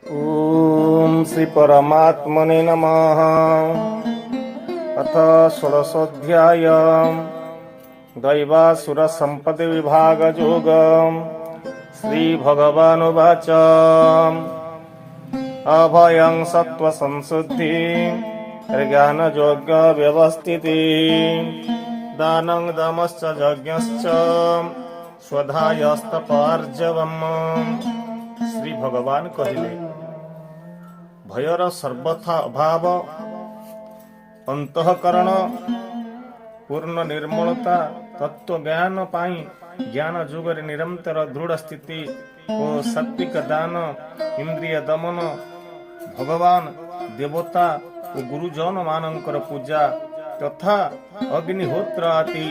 ओम श्री परमात्मने नमः। अथ षोडशोऽध्याय दैवासुर संपत्ति विभाग योग। श्री भगवानुवाच अभयं सत्व संशुद्धि ज्ञान योग्य व्यवस्थिति दानं दमश्च यज्ञश्च स्वधायस्तपार्जवम्। श्री भगवान कहिले भयर सर्वथा अभाव अंतःकरण पूर्ण निर्मलता तत्व ज्ञान पाई ज्ञान जुगरे निरंतर दृढ़ स्थिति और सात्विक दान इंद्रिय दमन भगवान देवता और गुरुजन मानकर पूजा तथा अग्निहोत्र आदि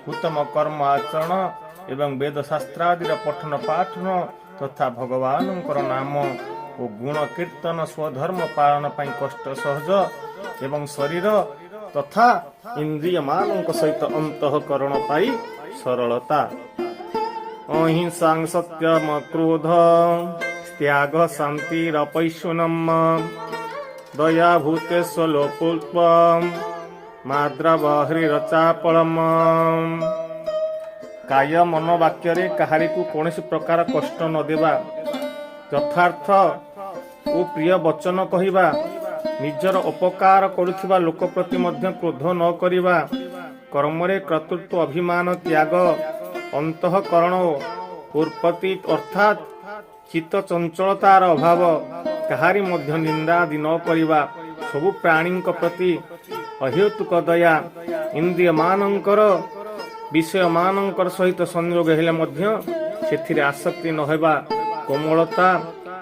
उत्तम कर्म आचरण एवं वेद शास्त्रादि पठन पाठन तथा भगवानंकर नाम और गुण कीर्तन स्वधर्म पालन पाई कष्ट सहज एवं शरीर तथा इंद्रिय मानक सहित अंतःकरण पाई सरलता अहिंसा सत्यम क्रोध त्याग शांतिरपैशुनम दया भूतेष्वलोपुल्प माद्रावहृचापलम। काय मन वाक्य काहारी को कौन प्रकार कष्ट न देवा यथार्थ ओ प्रिय वचन कहवा निजर उपकार करुथिबा लोक प्रति मध्य क्रोध न करिबा कर्मरे कर्तृत्व अभिमान त्याग अंतःकरण उत्पत्ति अर्थात चित्त चंचलतार अभाव काहारी मध्य निंदा आदि न करिबा सबु प्राणी प्रति अहेतुक दया इंद्रिय मानकर विषय मानकर सहित संयोग हेले मध्य सेथिरे आसक्ति न हेबा कोमलता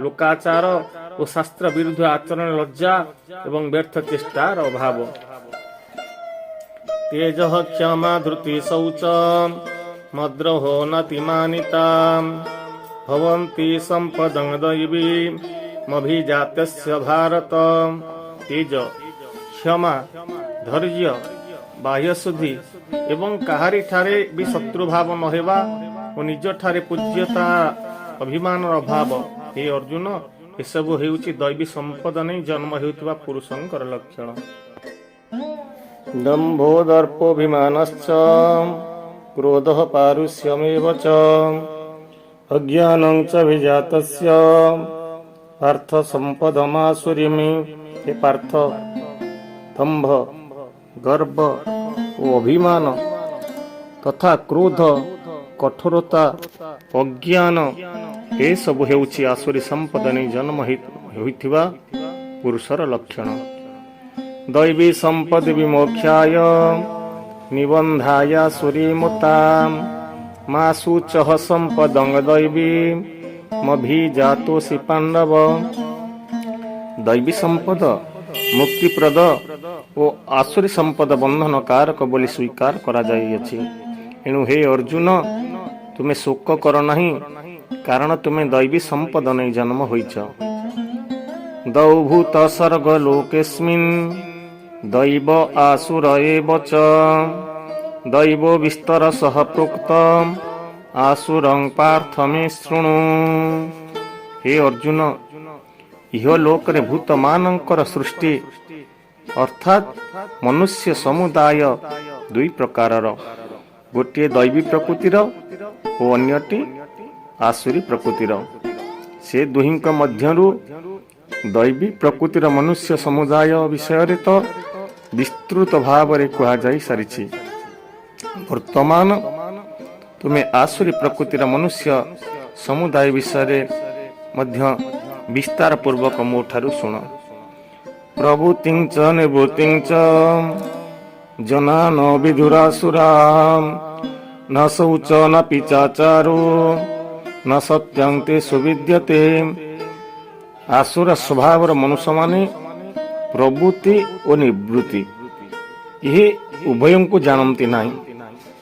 लोकाचार और शास्त्र विरुद्ध आचरण लज्जा एवं व्यर्थ चेष्टार अभाव तेज क्षमा धृति शौच मद्रोहो नतिमानिता भवन्ति संपदं दैवी मभिजातस्य भारत। तेज क्षमा धैर्य बाह्य शुद्धि एवं काहारी ठारे भी शत्रुभाव न हेबा और निज ठारे पूज्यता अभिमान अभाव। हे अर्जुन एसबु हेउछि दैवी संपद नहीं जन्म हेउथिबा पुरुषंकर लक्षण। दंभो दर्पोभिमानश्च क्रोधः पारुष्यमेव च अज्ञानं च विजातस्य पार्थ संपदमासुरीमि। हे पार्थ दंभ गर्व ओ अभिमान तथा क्रोध कठोरता अज्ञान ए सब हेउछि आसुरी संपद नहीं जन्म होइथिबा पुरुषर लक्षण। दैवी संपद विमोक्षाय निबंधाय सुरीमुता मासुचः संपदं दैवी मभिजातोसि पांडव। दैवी संपद मुक्तिप्रद ओ आसुरी संपद बंधन कारक बोली स्वीकार करा जाइछि। एणु हे अर्जुन तुमे शोक कर नहीं कारण तुमे दैवी संपद नहीं जन्म होइछ। दौभूत सर्ग लोकेस्मिन् दैव आसुर एव च दैव विस्तर सह प्रोक्त आसुरं पार्थ मे शृणु। हे अर्जुन इह लोक रे भूत मानकर सृष्टि अर्थात मनुष्य समुदाय दुई प्रकारर गोटे दैवी प्रकृतिर और अन्यटी आसुरी प्रकृतिर। से दुहिंक मध्यरु दैवी प्रकृतिर मनुष्य समुदाय विषय रे तो विस्तृत भाव रे कहा जाई सारिछि। वर्तमान तुमे आसुरी प्रकृतिर मनुष्य समुदाय विषय रे मध्य विस्तार पूर्वक मोठारु सुन। प्रभुतिं च निवृत्तिं च जना न विधुरासुरा न शौच न पिचाचारो न सत्यं ते सुविद्यते। आसुर स्वभाव मनुष्य माने प्रवृत्ति और निवृत्ति यही उभय को जानती नहीं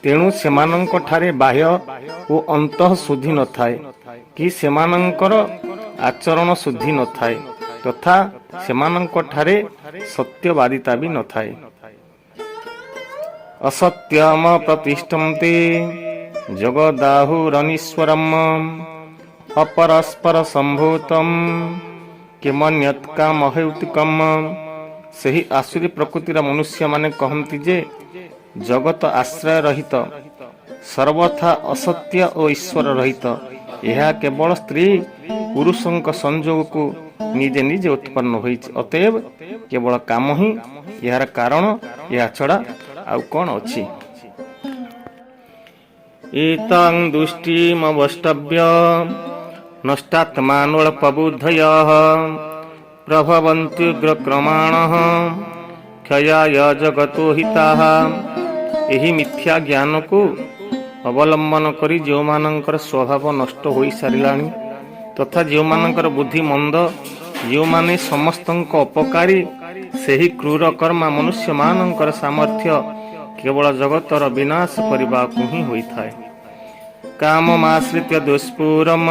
तेणु सेमानंक ठारे बाह्य और अंतः शुद्धि न थाए कि सेमानंकर आचरण शुद्धि न थाए तथा सेमानंक ठारे सत्यवादिता भी न थाए। असत्यम प्रतिष्ठन्ते जगदाहुरनीश्वरम अपरस्पर संभूतम କେମନ୍ୟତ୍ କାମ ହୈତିକମ୍। ସେହି ଆସୁରୀ ପ୍ରକୃତିର ମନୁଷ୍ୟମାନେ କହନ୍ତି ଯେ ଜଗତ ଆଶ୍ରୟ ରହିତ, ସର୍ବଥା ଅସତ୍ୟ ଓ ଈଶ୍ୱର ରହିତ। ଏହା କେବଳ ସ୍ତ୍ରୀ ପୁରୁଷଙ୍କ ସଂଯୋଗକୁ ନିଜେ ନିଜେ ଉତ୍ପନ୍ନ ହୋଇଛି। ଅତଏବ କେବଳ କାମ ହିଁ ଏହାର କାରଣ, ଏହା ଛଡ଼ା ଆଉ କ'ଣ ଅଛି? ଏତାଂ ଦୁଷ୍ଟିମବଷ୍ଟଭ୍ୟ ନଷ୍ଟାତ୍ମାନୋଳପବୁଦ୍ଧୟଃ ପ୍ରଭବନ୍ତ୍ୟୁଗ୍ରକ୍ରମାଣଃ କ୍ଷୟାୟ ଜଗତୋ ହିତାଃ। ଏହି ମିଥ୍ୟା ଜ୍ଞାନକୁ ଅବଲମ୍ବନ କରି ଯେଉଁମାନଙ୍କର ସ୍ୱଭାବ ନଷ୍ଟ ହୋଇସାରିଲାଣି ତଥା ଯେଉଁମାନଙ୍କର ବୁଦ୍ଧି ମନ୍ଦ, ଯେଉଁମାନେ ସମସ୍ତଙ୍କ ଅପକାରୀ, ସେହି କ୍ରୂର କର୍ମା ମନୁଷ୍ୟମାନଙ୍କର ସାମର୍ଥ୍ୟ କେବଳ ଜଗତର ବିନାଶ କରିବାକୁ ହିଁ ହୋଇଥାଏ। କାମମାଶ୍ରିତ୍ୟ ଦୁଷ୍ପୁରମ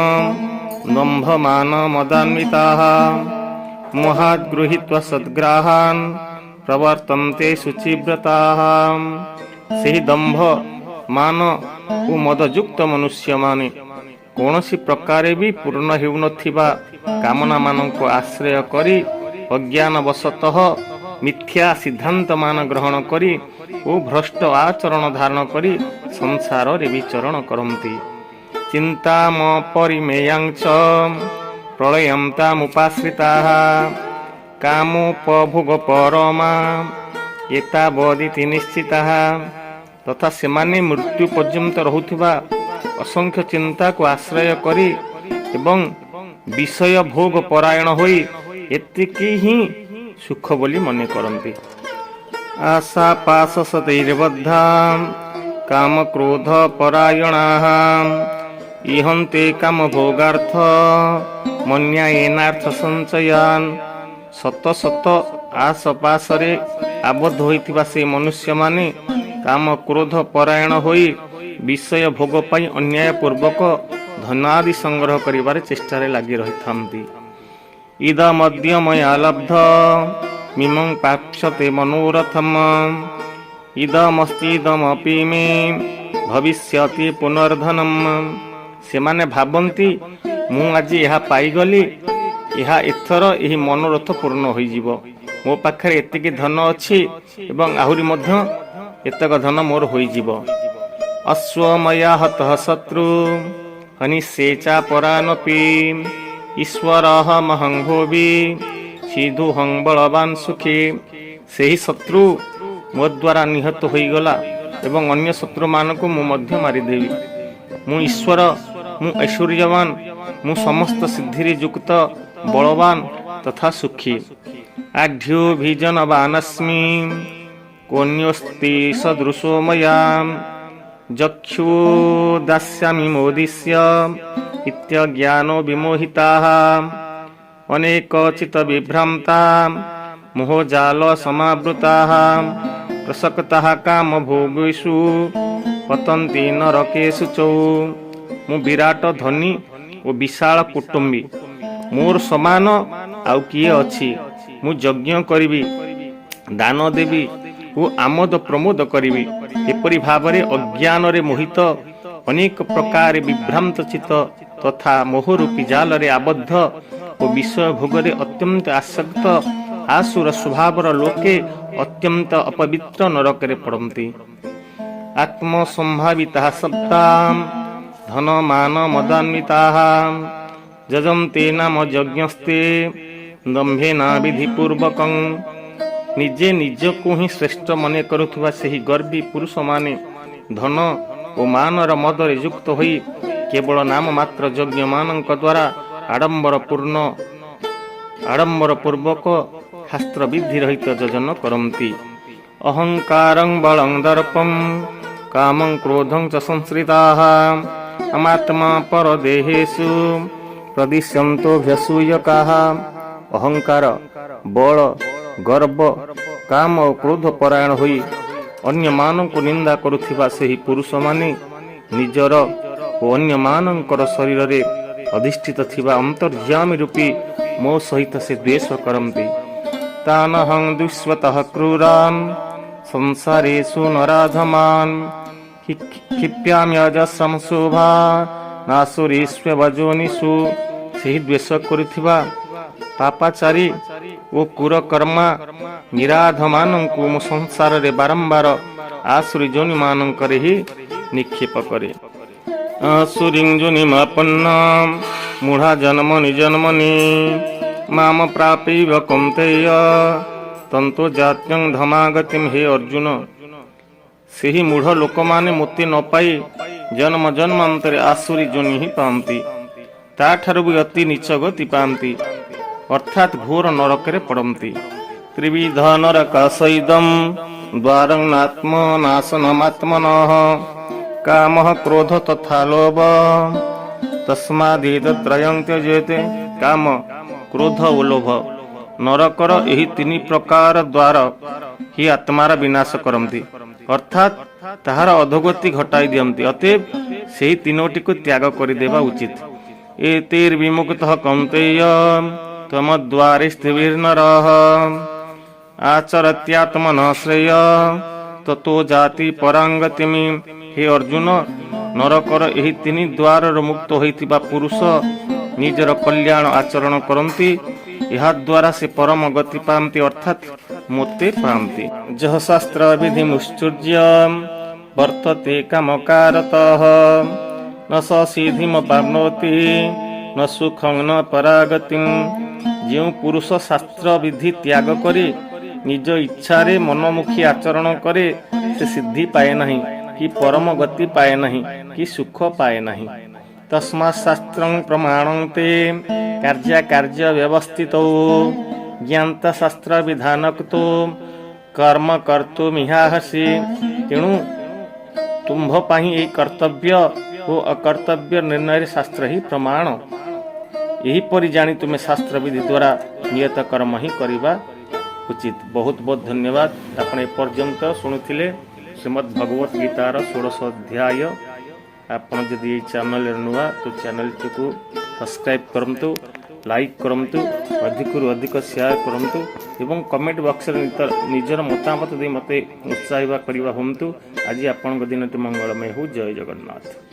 ଦମ୍ଭମାନ ମଦାନ୍ବିତାଃ ମୋହାଦ୍ ଗୃହୀତ୍ୱା ସଦ୍ଗ୍ରାହାନ୍ ପ୍ରବର୍ତ୍ତନ୍ତେ ଶୁଚିବ୍ରତାଃ। ସେହି ଦମ୍ଭ, ମାନ ଓ ମଦଯୁକ୍ତ ମନୁଷ୍ୟମାନେ କୌଣସି ପ୍ରକାରେ ବି ପୂର୍ଣ୍ଣ ହେଉନଥିବା କାମନାମାନଙ୍କୁ ଆଶ୍ରୟ କରି ଅଜ୍ଞାନବଶତଃ ମିଥ୍ୟା ସିଦ୍ଧାନ୍ତମାନ ଗ୍ରହଣ କରି ଓ ଭ୍ରଷ୍ଟ ଆଚରଣ ଧାରଣ କରି ସଂସାରରେ ବିଚରଣ କରନ୍ତି। ଚିନ୍ତାମପରିମେୟାଂଚ ପ୍ରଳୟନ୍ତାମୁପାଶ୍ରିତାଃ କାମୋପଭୋଗ ପରମା ଏତାବଦିତି ନିଶ୍ଚିତାଃ। ତଥା ସେମାନେ ମୃତ୍ୟୁ ପର୍ଯ୍ୟନ୍ତ ରହୁଥିବା ଅସଂଖ୍ୟ ଚିନ୍ତାକୁ ଆଶ୍ରୟ କରି ଏବଂ ବିଷୟ ଭୋଗ ପରାୟଣ ହୋଇ ଏତିକି ହିଁ ସୁଖ ବୋଲି ମନେ କରନ୍ତି। ଆଶା ପାଶ ସତୈର୍ବଦ୍ଧା କାମ କ୍ରୋଧ ପରାୟଣାଃ ଇହନ୍ତେ କାମ ଭୋଗାର୍ଥ ମନ୍ୟାୟେନାର୍ଥ ସଞ୍ଚୟାନ୍। ସତ ସତ ଆଶପାଶରେ ଆବଦ୍ଧ ହୋଇଥିବା ସେ ମନୁଷ୍ୟମାନେ କାମ କ୍ରୋଧ ପରାୟଣ ହୋଇ ବିଷୟ ଭୋଗ ପାଇଁ ଅନ୍ୟାୟ ପୂର୍ବକ ଧନାଦି ସଂଗ୍ରହ କରିବାରେ ଚେଷ୍ଟାରେ ଲାଗି ରହିଥାନ୍ତି। ଇଦମଦ୍ୟ ମୟା ଲବ୍ଧ ମିମଂ ପାପ୍ସ୍ୟତେ ମନୋରଥମ୍ ଇଦମସ୍ତିଦମପି ମେ ଭବିଷ୍ୟତି ପୁନର୍ଧନମ୍। ସେମାନେ ଭାବନ୍ତି ମୁଁ ଆଜି ଏହା ପାଇଗଲି, ଏହା ଏଥର ଏହି ମନୋରଥ ପୂର୍ଣ୍ଣ ହୋଇଯିବ। ମୋ ପାଖରେ ଏତିକି ଧନ ଅଛି ଏବଂ ଆହୁରି ମଧ୍ୟ ଏତକ ଧନ ମୋର ହୋଇଯିବ। ଅଶ୍ୱମୟା ହତଃ ଶତ୍ରୁ ହନିଷ୍ୟେ ଚାପରାନପି ଈଶ୍ୱରଃ ମହଂ ଭୋବି ସିଧୁହଂ ବଳବାନ୍ ସୁଖୀ। ସେହି ଶତ୍ରୁ ମୋ ଦ୍ୱାରା ନିହତ ହୋଇଗଲା ଏବଂ ଅନ୍ୟ ଶତ୍ରୁମାନଙ୍କୁ ମୁଁ ମଧ୍ୟ ମାରିଦେବି। ମୁଁ ଈଶ୍ୱର, ମୁଁ ଐଶ୍ୱର୍ଯ୍ୟବାନ, ମୁଁ ସମସ୍ତ ସିଦ୍ଧିରେ ଯୁକ୍ତ, ବଳବାନ ତଥା ସୁଖୀ। ଆଢ୍ୟୋଭିଜନବାନସ୍ମି କୋନ୍ୟସ୍ତି ସଦୃଶୋ ମୟା ଯକ୍ଷୁ ଦାସ୍ୟାମି ମୋଦିଷ୍ୟ ଇତ୍ୟଜ୍ଞାନୋ ବିମୋହିତାଃ। ଅନେକ ଚିତ ବିଭ୍ରାନ୍ତା ମୋହଜାଲ ସମାବୃତାଃ ପ୍ରସକ୍ତାଃ କାମ ଭୋଗେଷୁ ପତନ୍ତି ନରକେଷୁ ଚ। ମୁଁ ବିରାଟ ଧନୀ ଓ ବିଶାଳ କୁଟୁମ୍ବୀ, ମୋର ସମାନ ଆଉ କିଏ ଅଛି? ମୁଁ ଯଜ୍ଞ କରିବି, ଦାନ ଦେବି ଓ ଆମୋଦ ପ୍ରମୋଦ କରିବି। ଏପରି ଭାବରେ ଅଜ୍ଞାନରେ ମୋହିତ, ଅନେକ ପ୍ରକାର ବିଭ୍ରାନ୍ତ ଚିତ ତଥା ମୋହରୂପୀ ଜାଲରେ ଆବଦ୍ଧ ଓ ବିଷୟ ଭୋଗରେ ଅତ୍ୟନ୍ତ ଆସକ୍ତ ଆସୁର ସ୍ୱଭାବର ଲୋକେ ଅତ୍ୟନ୍ତ ଅପବିତ୍ର ନରକରେ ପଡ଼ନ୍ତି। ଆତ୍ମସମ୍ଭାବିତାଃ ସପ୍ତାମ୍ ଧନମାନ ମଦାନ୍ବିତାଃ ଯଜନ୍ତେ ନାମ ଯଜ୍ଞସ୍ତେ ଦମ୍ଭେନା ବିଧିପୂର୍ବକଂ। ନିଜେ ନିଜକୁ ହିଁ ଶ୍ରେଷ୍ଠ ମନେ କରୁଥିବା ସେହି ଗର୍ବୀ ପୁରୁଷମାନେ ଧନ ଓ ମାନର ମଦରେ ଯୁକ୍ତ ହୋଇ କେବଳ ନାମ ମାତ୍ର ଯଜ୍ଞମାନଙ୍କ ଦ୍ୱାରା ଆଡ଼ମ୍ବର ପୂର୍ବକ ଶାସ୍ତ୍ର ବିଧି ରହିତ ଯୋଜନ କରନ୍ତି। ଅହଙ୍କାରଂ ବଳଂ ଦର୍ପଂ କାମଂ କ୍ରୋଧଂ ଚ ସଂଶ୍ରିତାଃ ଅମାତ୍ମା ପରଦେହେଷୁ ପ୍ରଦିଶ୍ୟନ୍ତୋऽଭ୍ୟସୂୟକାଃ। ଅହଙ୍କାର, ବଳ, ଗର୍ବ, କାମ ଓ କ୍ରୋଧ ପରାୟଣ ହୋଇ ଅନ୍ୟମାନଙ୍କୁ ନିନ୍ଦା କରୁଥିବା ସେହି ପୁରୁଷମାନେ ନିଜର ଓ ଅନ୍ୟମାନଙ୍କର ଶରୀରରେ ଅଧିଷ୍ଠିତ ଥିବା ଅନ୍ତର୍ଯ୍ୟାମୀ ରୂପୀ ମୋ ସହିତ ସେ ଦ୍ୱେଷ କରନ୍ତି। ତାନହଂ ଦୁଷ୍ୱତଃ କ୍ରୂରାନ୍ ସଂସାରେଷୁ ନରାଧମାନ୍ କ୍ଷିପ୍ୟାମ୍ୟଜସ୍ରଂ ଶୋଭା ନାସୁରୀଷ୍ୱବଜୋନିଷୁ। ସେହି ଦ୍ୱେଷ କରୁଥିବା पापाचारी ओ कुरकर्मा निराध मानंकु मो संसार रे बारंबार आसुरी जोनि मानंकरे ही निक्षेप करे। आसुरीं जोनिमापन्न मूढ़ा जन्म निजन्मनि माम प्रापैव कौन्तेय तंतो जात्यं धमागतिम। हे अर्जुन, सेही मूढ़ लोक माने मुक्ति न पाई जन्म जन्मांतरे आसुरी जोनि ही पांती, ताठारु भी अति नीच गति पांती, अर्थात घोर नरकरे पड़ती। त्रिविध नरकासैदं द्वारं नात्म नाशनमात्मनः कामः क्रोध तथा लोभ तस्मादेतत्रयं त्यजेते। काम, क्रोध ओ लोभ नरकर एही तीन प्रकार द्वार ही आत्मार विनाश करती, अर्थात ताहार अधोगति घटाई दियंती। अतएव सेही तीनोटी को त्याग करदेवा उचित। एतैर्विमुक्तः कौन्तेय त्वमद्वारे स्थितिर्नरः आचरत्यात्मनः श्रेय ततो जाति परांगतिमि। हे अर्जुन, नरकर एही तीन द्वार मुक्त होइतिबा पुरुष निजर कल्याण आचरण करती, यह द्वारा से परम गति पाती, अर्थात मुक्ति पाती। जह शास्त्र विधि मुश्चर्य वर्तते कामकारतः न स सिद्धिमवाप्नोति न सुखं न परागतिं। जो पुरुष शास्त्र विधि त्याग करे निज इच्छा रे मनमुखी आचरण करे, से सिद्धि पाए नहीं कि परम गति पाए नहीं कि सुख पाए नहीं। तस्मात् शास्त्रं प्रमाणं ते कार्य कार्य व्यवस्थितो ज्ञानता शास्त्र विधानक्तो कर्म कर्तुमिहाहसि। तेणु तुम्भ पाही ए कर्तव्य ओ अकर्तव्य निर्णय शास्त्र ही प्रमाण। यही परि जानी तुम्हें शास्त्र विधि द्वारा नियत कर्म ही करिबा उचित। बहुत बहुत धन्यवाद। आपण पर्यंत शुणुथिले श्रीमद् भगवत गीतार 16 अध्याय। आपण जदि चैनल नुआ तो चैनल को सब्सक्राइब करंतु, लाइक करंतु, अधिकरु अधिक शेयर करंतु एवं कमेंट बॉक्स रे निजर मतामत दे मते उत्साहित करिवा होंतु। आज आपण दिनटी मंगलमय हो। जय जगन्नाथ।